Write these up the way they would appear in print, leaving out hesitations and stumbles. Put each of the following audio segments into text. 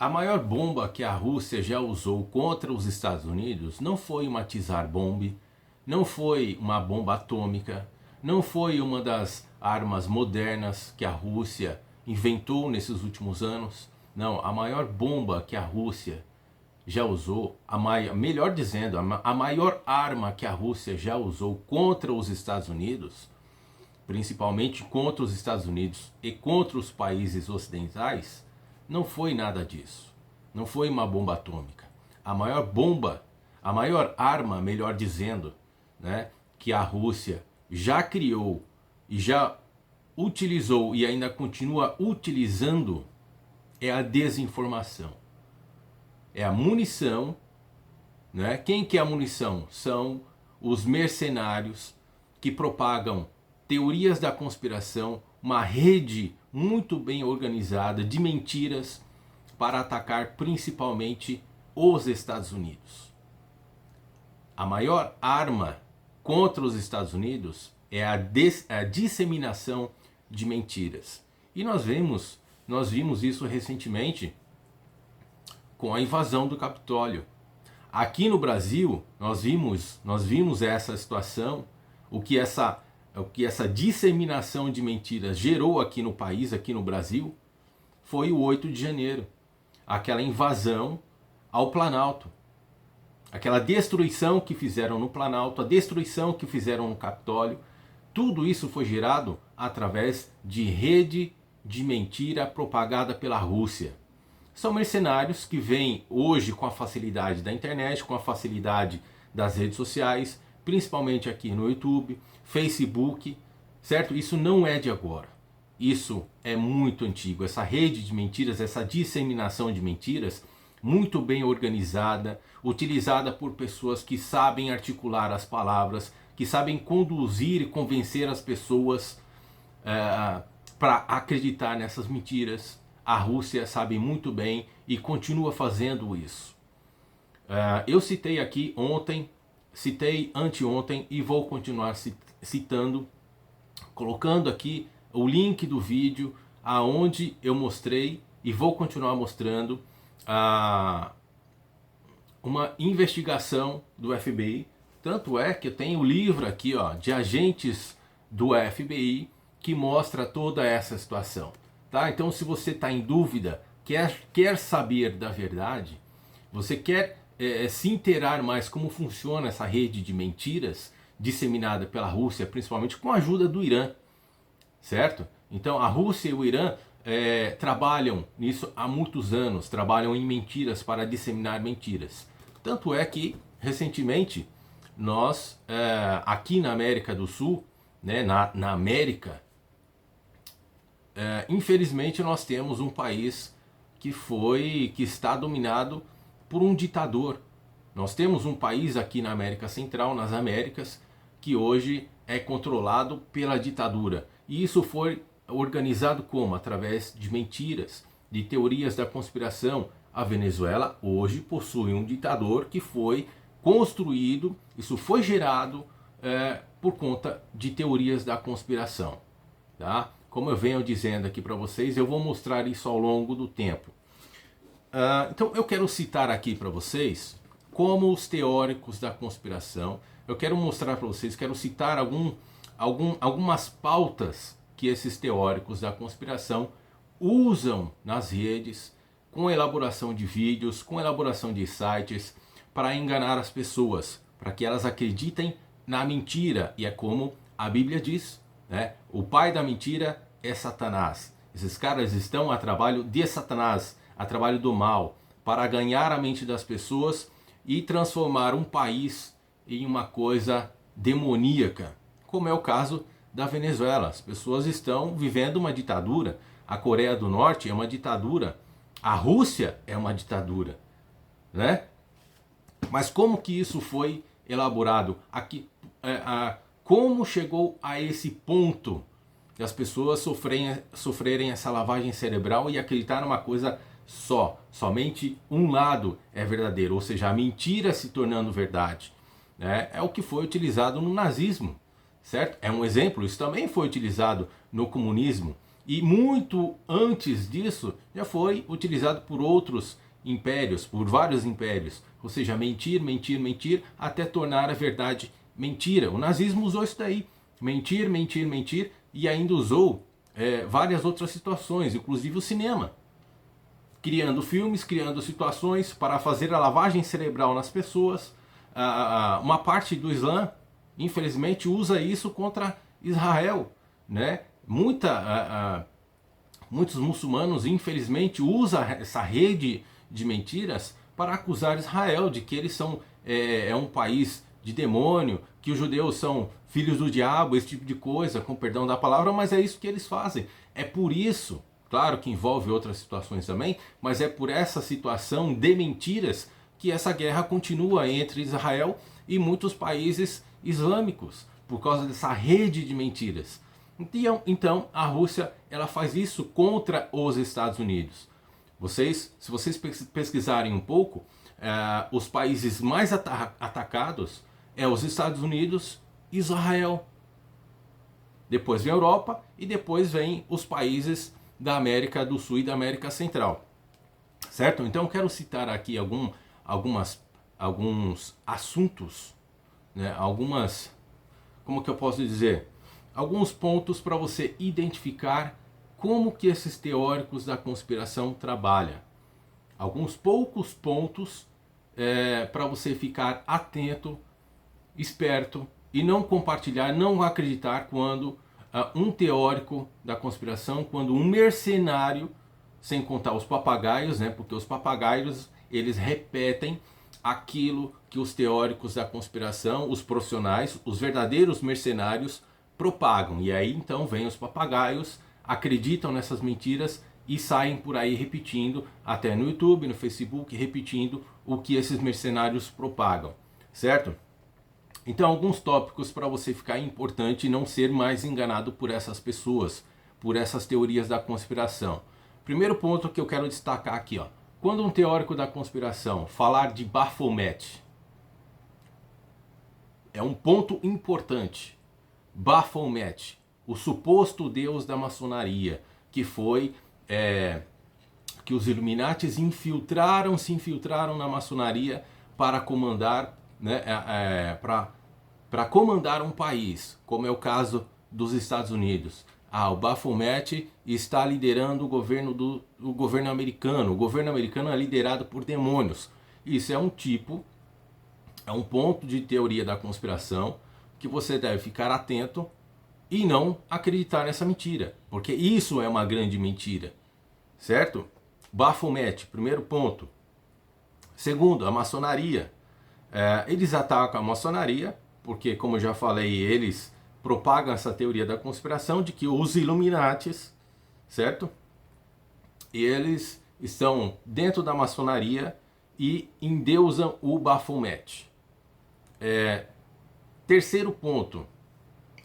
A maior bomba que a Rússia já usou contra os Estados Unidos não foi uma Tsar Bomb, não foi uma bomba atômica, não foi uma das armas modernas que a Rússia inventou nesses últimos anos. Não, a maior bomba que a Rússia já usou, melhor dizendo, a maior arma que a Rússia já usou contra os Estados Unidos, principalmente contra os Estados Unidos e contra os países ocidentais, não foi nada disso. Não foi uma bomba atômica. A maior bomba, a maior arma, melhor dizendo, né, que a Rússia já criou e já utilizou e ainda continua utilizando é a desinformação. É a munição, né? Quem que é a munição? São os mercenários que propagam teorias da conspiração, uma rede muito bem organizada de mentiras para atacar principalmente os Estados Unidos. A maior arma contra os Estados Unidos é a disseminação de mentiras. E nós vimos isso recentemente com a invasão do Capitólio. Aqui no Brasil, nós vimos essa situação, o que essa disseminação de mentiras gerou aqui no país, aqui no Brasil, foi o 8 de janeiro. Aquela invasão ao Planalto. Aquela destruição que fizeram no Planalto, a destruição que fizeram no Capitólio. Tudo isso foi gerado através de rede de mentira propagada pela Rússia. São mercenários que vêm hoje com a facilidade da internet, com a facilidade das redes sociais, principalmente aqui no YouTube, Facebook, certo? Isso não é de agora. Isso é muito antigo. Essa rede de mentiras, essa disseminação de mentiras, muito bem organizada, utilizada por pessoas que sabem articular as palavras, que sabem conduzir e convencer as pessoas para acreditar nessas mentiras. A Rússia sabe muito bem e continua fazendo isso. Eu citei aqui ontem, citei anteontem e vou continuar citando, colocando aqui o link do vídeo aonde eu mostrei e vou continuar mostrando uma investigação do FBI. Tanto é que eu tenho o livro aqui, ó, de agentes do FBI que mostra toda essa situação. Tá? Então, se você está em dúvida, quer saber da verdade, você quer se inteirar mais como funciona essa rede de mentiras disseminada pela Rússia, principalmente com a ajuda do Irã, certo? Então, a Rússia e o Irã trabalham nisso há muitos anos, trabalham em mentiras para disseminar mentiras. Tanto é que, recentemente, nós, aqui na América do Sul, né, na América, infelizmente nós temos um país que está dominado por um ditador. Nós temos um país aqui na América Central, nas Américas, que hoje é controlado pela ditadura. E isso foi organizado como? Através de mentiras, de teorias da conspiração. A Venezuela hoje possui um ditador que foi construído, isso foi gerado por conta de teorias da conspiração. Tá? Como eu venho dizendo aqui para vocês, eu vou mostrar isso ao longo do tempo. Então eu quero citar aqui para vocês como os teóricos da conspiração, eu quero mostrar para vocês, quero citar algumas pautas que esses teóricos da conspiração usam nas redes, com elaboração de vídeos, com elaboração de sites, para enganar as pessoas, para que elas acreditem na mentira. E é como a Bíblia diz, né? O pai da mentira é Satanás. Esses caras estão a trabalho de Satanás, a trabalho do mal, para ganhar a mente das pessoas e transformar um país em uma coisa demoníaca, como é o caso da Venezuela. As pessoas estão vivendo uma ditadura. A Coreia do Norte é uma ditadura. A Rússia é uma ditadura, né? Mas como que isso foi elaborado? Como chegou a esse ponto de as pessoas sofrerem essa lavagem cerebral e acreditar numa coisa só? Somente um lado é verdadeiro, ou seja, a mentira se tornando verdade. Né? É o que foi utilizado no nazismo, certo? É um exemplo, isso também foi utilizado no comunismo. E muito antes disso já foi utilizado por outros impérios, por vários impérios. Ou seja, mentir, mentir, mentir, até tornar a verdade mentira. O nazismo usou isso daí. Mentir, mentir, mentir, e ainda usou várias outras situações, inclusive o cinema. Criando filmes, criando situações para fazer a lavagem cerebral nas pessoas. Uma parte do Islã, infelizmente, usa isso contra Israel, né? Muitos muçulmanos, infelizmente, usam essa rede de mentiras para acusar Israel de que eles são um país de demônio, que os judeus são filhos do diabo, esse tipo de coisa, com perdão da palavra, mas é isso que eles fazem. É por isso, claro que envolve outras situações também, mas é por essa situação de mentiras que essa guerra continua entre Israel e muitos países islâmicos, por causa dessa rede de mentiras. Então a Rússia ela faz isso contra os Estados Unidos. Se vocês pesquisarem um pouco, os países mais atacados é os Estados Unidos e Israel. Depois vem a Europa e depois vem os países da América do Sul e da América Central. Certo? Então eu quero citar aqui alguns assuntos, né? Como que eu posso dizer? Alguns pontos para você identificar como que esses teóricos da conspiração trabalham. Alguns poucos pontos para você ficar atento, esperto e não compartilhar, não acreditar quando um teórico da conspiração, quando um mercenário, sem contar os papagaios, né? Porque os papagaios eles repetem aquilo que os teóricos da conspiração, os profissionais, os verdadeiros mercenários propagam. E aí então vem os papagaios, acreditam nessas mentiras e saem por aí repetindo, até no YouTube, no Facebook, repetindo o que esses mercenários propagam, certo? Então alguns tópicos para você ficar importante e não ser mais enganado por essas pessoas, por essas teorias da conspiração. Primeiro ponto que eu quero destacar aqui, ó. Quando um teórico da conspiração falar de Baphomet, é um ponto importante. Baphomet, o suposto deus da maçonaria, que foi que os Illuminatis se infiltraram na maçonaria para comandar, né, para comandar um país, como é o caso dos Estados Unidos. O Baphomet está liderando o governo americano. O governo americano é liderado por demônios. Isso é um ponto de teoria da conspiração que você deve ficar atento e não acreditar nessa mentira, porque isso é uma grande mentira, certo? Baphomet, primeiro ponto. Segundo, a maçonaria. Eles atacam a maçonaria porque, como eu já falei, eles propagam essa teoria da conspiração de que os Illuminatis, certo? E eles estão dentro da maçonaria e endeusam o Baphomet. Terceiro ponto,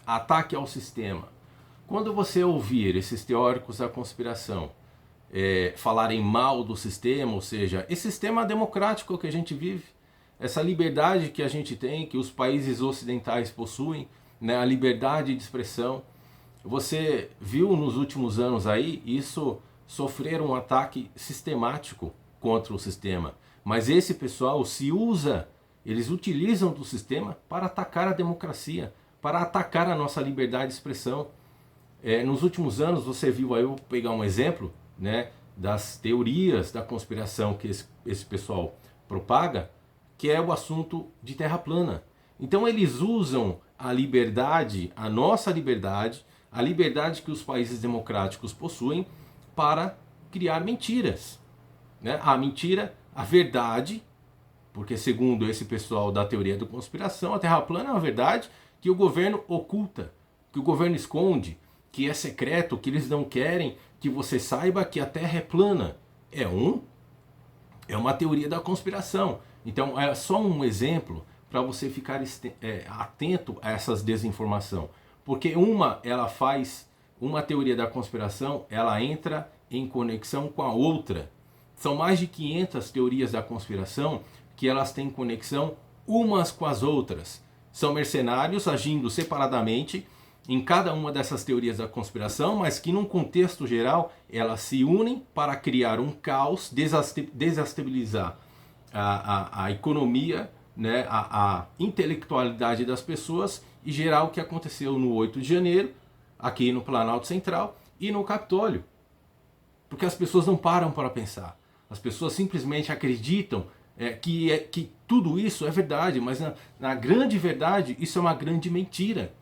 ataque ao sistema. Quando você ouvir esses teóricos da conspiração falarem mal do sistema, ou seja, esse sistema democrático que a gente vive, essa liberdade que a gente tem, que os países ocidentais possuem, né, a liberdade de expressão, você viu nos últimos anos aí isso sofrer um ataque sistemático contra o sistema. Mas esse pessoal eles utilizam do sistema para atacar a democracia, para atacar a nossa liberdade de expressão. Nos últimos anos você viu aí, eu vou pegar um exemplo, né, das teorias da conspiração que esse pessoal propaga, que é o assunto de terra plana. Então eles usam a liberdade, a nossa liberdade, a liberdade que os países democráticos possuem para criar mentiras, né? A mentira, a verdade, porque segundo esse pessoal da teoria da conspiração, a terra plana é uma verdade que o governo oculta, que o governo esconde, que é secreto, que eles não querem que você saiba que a terra é plana. É uma teoria da conspiração. Então é só um exemplo para você ficar atento a essas desinformação. Porque uma teoria da conspiração, ela entra em conexão com a outra. São mais de 500 teorias da conspiração que elas têm conexão umas com as outras. São mercenários agindo separadamente em cada uma dessas teorias da conspiração, mas que num contexto geral elas se unem para criar um caos, desestabilizar a economia, né, a intelectualidade das pessoas e gerar o que aconteceu no 8 de janeiro, aqui no Planalto Central e no Capitólio. Porque as pessoas não param para pensar. As pessoas simplesmente acreditam que tudo isso é verdade, mas na grande verdade isso é uma grande mentira,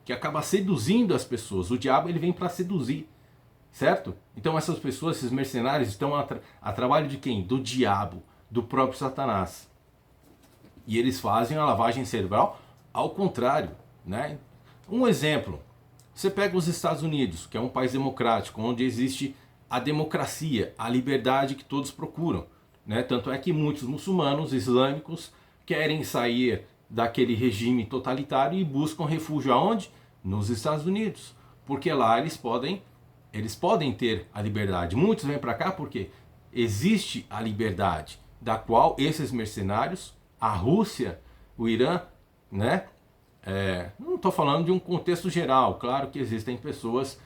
que acaba seduzindo as pessoas. O diabo ele vem para seduzir, certo? Então essas pessoas, esses mercenários, estão a trabalho de quem? Do diabo, do próprio Satanás. E eles fazem a lavagem cerebral ao contrário, né? Um exemplo, você pega os Estados Unidos, que é um país democrático, onde existe a democracia, a liberdade que todos procuram, né? Tanto é que muitos muçulmanos islâmicos querem sair daquele regime totalitário e buscam refúgio aonde? Nos Estados Unidos, porque lá eles podem ter a liberdade. Muitos vêm para cá porque existe a liberdade, da qual esses mercenários, a Rússia, o Irã, né? Não estou falando de um contexto geral, claro que existem pessoas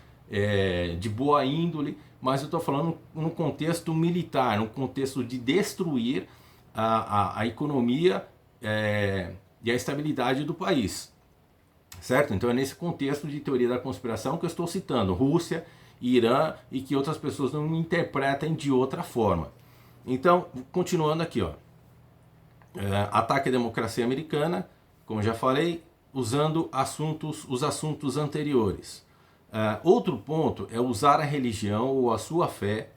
de boa índole, mas eu estou falando num contexto militar, num contexto de destruir a economia e a estabilidade do país, certo? Então é nesse contexto de teoria da conspiração que eu estou citando Rússia, Irã e que outras pessoas não interpretem de outra forma. Então, continuando aqui, ó, ataque à democracia americana, como já falei, usando os assuntos anteriores. Outro ponto é usar a religião ou a sua fé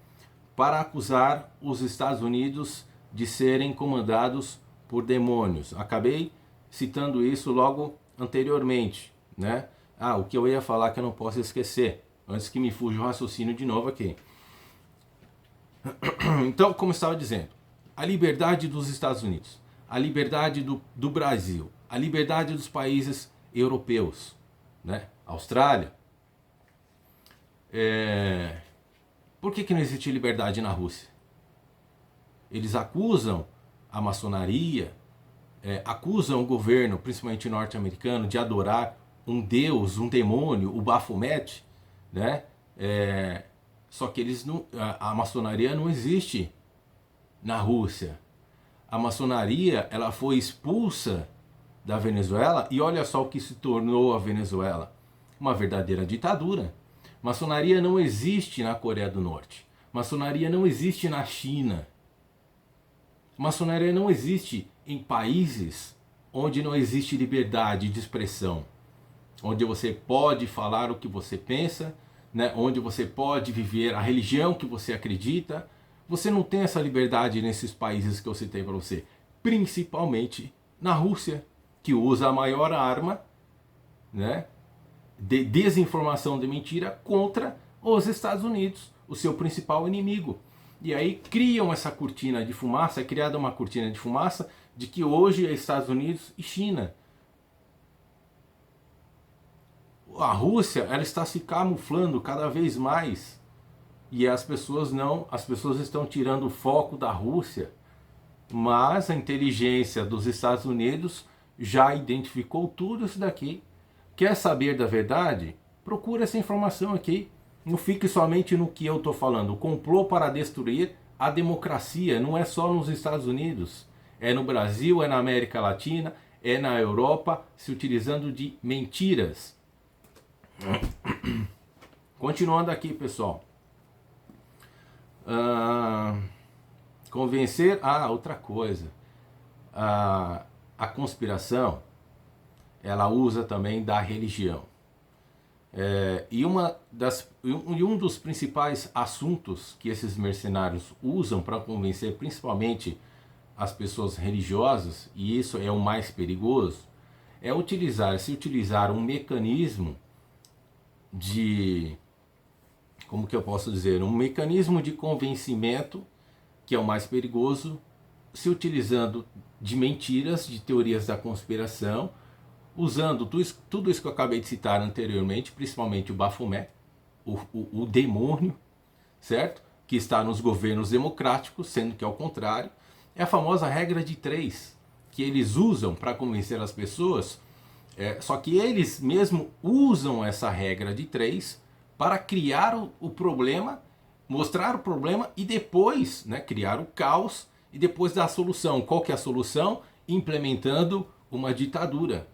para acusar os Estados Unidos de serem comandados por demônios. Acabei citando isso logo anteriormente, né? O que eu ia falar que eu não posso esquecer, antes que me fuja o raciocínio de novo aqui. Então, como eu estava dizendo, a liberdade dos Estados Unidos, a liberdade do Brasil, a liberdade dos países europeus, né? Austrália. Por que não existe liberdade na Rússia? Eles acusam a maçonaria, acusam o governo, principalmente norte-americano, de adorar um deus, um demônio, o Baphomet, né? Só que a maçonaria não existe na Rússia. A maçonaria ela foi expulsa da Venezuela e olha só o que se tornou a Venezuela. Uma verdadeira ditadura. Maçonaria não existe na Coreia do Norte. Maçonaria não existe na China. Maçonaria não existe em países onde não existe liberdade de expressão. Onde você pode falar o que você pensa, né? Onde você pode viver a religião que você acredita. Você não tem essa liberdade nesses países que eu citei para você. Principalmente na Rússia, que usa a maior arma, né, de desinformação, de mentira contra os Estados Unidos, o seu principal inimigo. E aí criam essa cortina de fumaça, é criada uma cortina de fumaça de que hoje é Estados Unidos e China. A Rússia, ela está se camuflando cada vez mais e as pessoas estão tirando o foco da Rússia, mas a inteligência dos Estados Unidos já identificou tudo isso daqui. Quer saber da verdade? Procura essa informação aqui. Não fique somente no que eu estou falando. O complô para destruir a democracia não é só nos Estados Unidos. É no Brasil, é na América Latina, é na Europa, se utilizando de mentiras. Continuando aqui, pessoal. Convencer... outra coisa. A conspiração, ela usa também da religião. E um dos principais assuntos que esses mercenários usam para convencer principalmente as pessoas religiosas, e isso é o mais perigoso, é se utilizar um mecanismo como que eu posso dizer, um mecanismo de convencimento, que é o mais perigoso, se utilizando de mentiras, de teorias da conspiração, usando tudo isso que eu acabei de citar anteriormente, principalmente o Baphomet, o demônio, certo? Que está nos governos democráticos, sendo que ao contrário, é a famosa regra de 3, que eles usam para convencer as pessoas Só que eles mesmo usam essa regra de 3 para criar o problema, mostrar o problema e depois, né, criar o caos e depois dar a solução. Qual que é a solução? Implementando uma ditadura.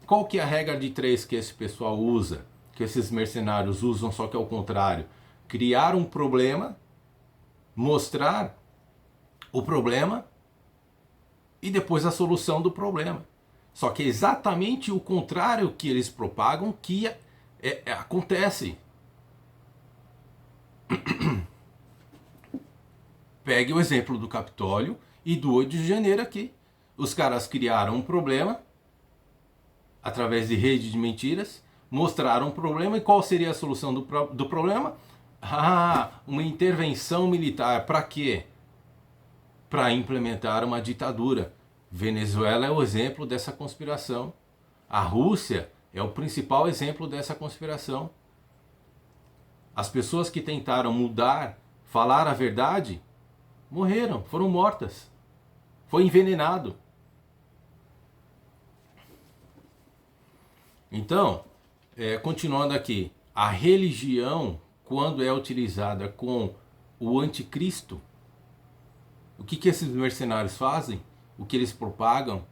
Qual que é a regra de 3 que esse pessoal usa? Que esses mercenários usam, só que é o contrário. Criar um problema, mostrar o problema e depois a solução do problema. Só que é exatamente o contrário que eles propagam que acontece. Pegue o exemplo do Capitólio e do 8 de janeiro aqui. Os caras criaram um problema através de rede de mentiras, mostraram um problema e qual seria a solução do problema? Uma intervenção militar. Para quê? Para implementar uma ditadura. Venezuela é o exemplo dessa conspiração. A Rússia é o principal exemplo dessa conspiração. As pessoas que tentaram mudar, falar a verdade, morreram, foram mortas. Foi envenenado. Então, continuando aqui, a religião, quando é utilizada com o anticristo, o que esses mercenários fazem? O que eles propagam?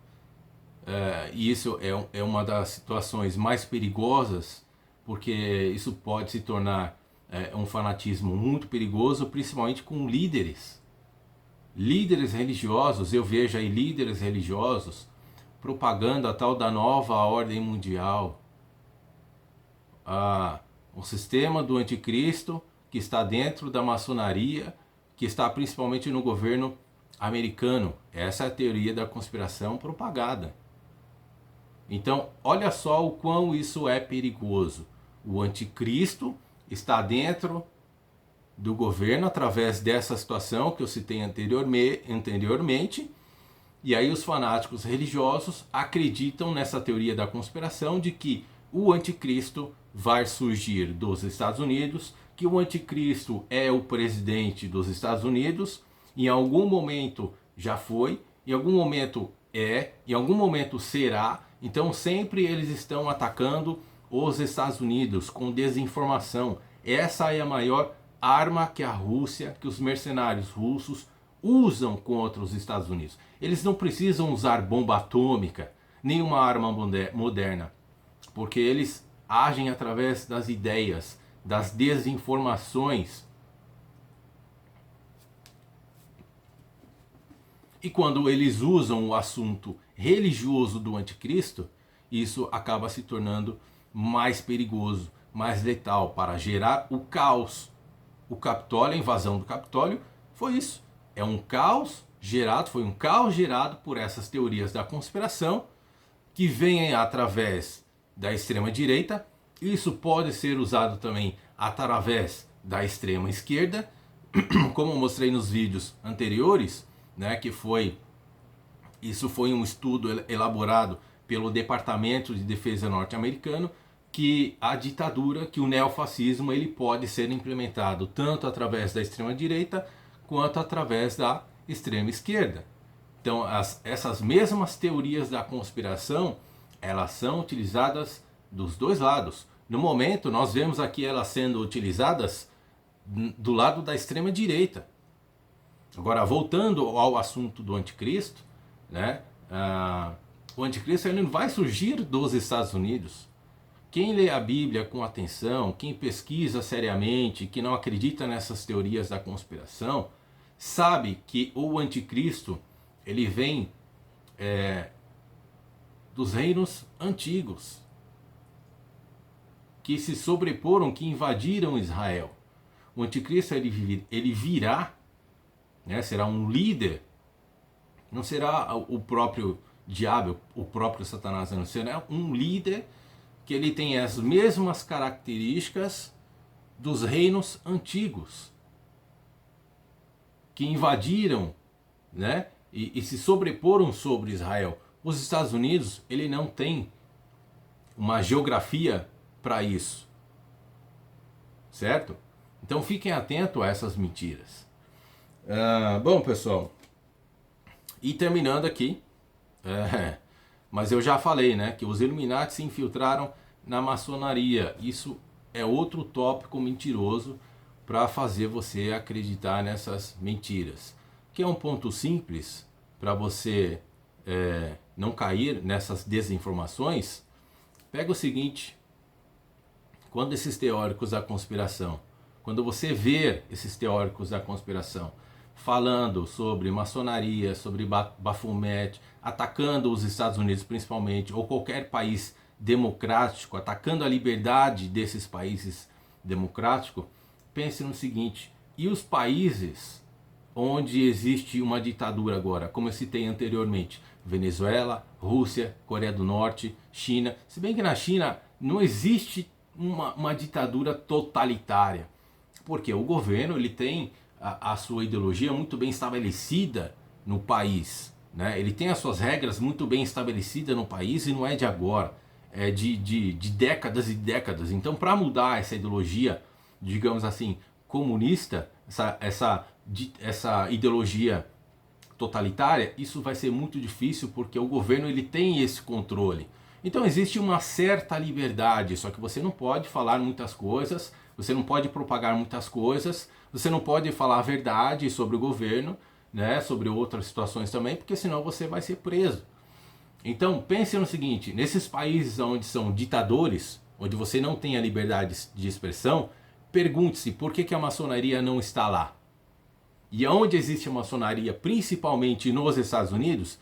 E isso é uma das situações mais perigosas, porque isso pode se tornar um fanatismo muito perigoso, principalmente com líderes. Líderes religiosos, eu vejo aí líderes religiosos propagando a tal da nova ordem mundial. O sistema do anticristo que está dentro da maçonaria, que está principalmente no governo americano. Essa é a teoria da conspiração propagada. Então, olha só o quão isso é perigoso. O anticristo está dentro do governo através dessa situação que eu citei anteriormente. E aí os fanáticos religiosos acreditam nessa teoria da conspiração de que o anticristo vai surgir dos Estados Unidos, que o anticristo é o presidente dos Estados Unidos, em algum momento já foi, em algum momento em algum momento será. Então sempre eles estão atacando os Estados Unidos com desinformação. Essa é a maior arma que a Rússia, que os mercenários russos usam contra os Estados Unidos. Eles não precisam usar bomba atômica, nenhuma arma moderna, porque eles agem através das ideias, das desinformações. E quando eles usam o assunto religioso do anticristo, isso acaba se tornando mais perigoso, mais letal, para gerar o caos. O Capitólio, a invasão do Capitólio, foi isso. Foi um caos gerado por essas teorias da conspiração que vêm através da extrema direita. Isso pode ser usado também através da extrema esquerda, como eu mostrei nos vídeos anteriores, né, isso foi um estudo elaborado pelo Departamento de Defesa norte-americano, que a ditadura, que o neofascismo, ele pode ser implementado tanto através da extrema direita quanto através da extrema esquerda. Então essas mesmas teorias da conspiração, elas são utilizadas dos dois lados. No momento nós vemos aqui elas sendo utilizadas do lado da extrema direita. Agora, voltando ao assunto do anticristo, né, o anticristo ele não vai surgir dos Estados Unidos. Quem lê a Bíblia com atenção, quem pesquisa seriamente, que não acredita nessas teorias da conspiração, sabe que o anticristo ele vem dos reinos antigos, que se sobreporam, que invadiram Israel. O anticristo ele virá, né, será um líder, não será o próprio diabo, o próprio Satanás, não será um líder que ele tem as mesmas características dos reinos antigos, que invadiram, né, e se sobreporam sobre Israel. Os Estados Unidos, ele não tem uma geografia para isso, certo? Então fiquem atentos a essas mentiras. Bom, pessoal, e terminando aqui, Mas eu já falei, né, que os Illuminati se infiltraram na maçonaria. Isso é outro tópico mentiroso para fazer você acreditar nessas mentiras. Que é um ponto simples para você não cair nessas desinformações. Pega o seguinte: quando esses teóricos da conspiração, quando você vê esses teóricos da conspiração falando sobre maçonaria, sobre Baphomet, atacando os Estados Unidos principalmente, ou qualquer país democrático, atacando a liberdade desses países democráticos, pense no seguinte: e os países onde existe uma ditadura agora, como eu citei anteriormente, Venezuela, Rússia, Coreia do Norte, China, se bem que na China não existe uma ditadura totalitária, porque o governo ele tem a sua ideologia muito bem estabelecida no país, né? Ele tem as suas regras muito bem estabelecidas no país e não é de agora, é de décadas e décadas. Então, para mudar essa ideologia, digamos assim, comunista, essa ideologia totalitária, isso vai ser muito difícil porque o governo ele tem esse controle. Então existe uma certa liberdade, só que você não pode falar muitas coisas, você não pode propagar muitas coisas, você não pode falar a verdade sobre o governo, né, sobre outras situações também, porque senão você vai ser preso. Então pense no seguinte: nesses países onde são ditadores, onde você não tem a liberdade de expressão, pergunte-se por que a maçonaria não está lá. E onde existe a maçonaria, principalmente nos Estados Unidos,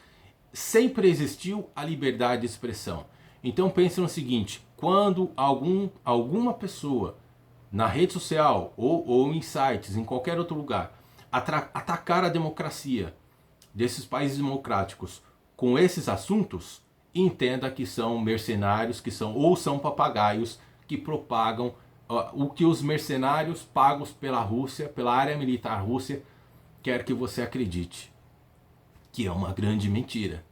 sempre existiu a liberdade de expressão. Então pense no seguinte: quando alguma pessoa na rede social ou em sites, em qualquer outro lugar, atacar a democracia desses países democráticos com esses assuntos, entenda que são mercenários, que são papagaios que propagam o que os mercenários pagos pela Rússia, pela área militar russa, quer que você acredite, que é uma grande mentira.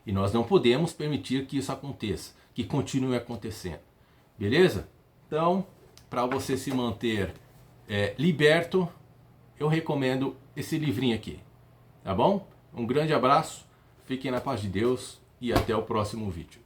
E nós não podemos permitir que isso aconteça, que continue acontecendo. Beleza? Então, para você se manter liberto, eu recomendo esse livrinho aqui. Tá bom? Um grande abraço, fiquem na paz de Deus e até o próximo vídeo.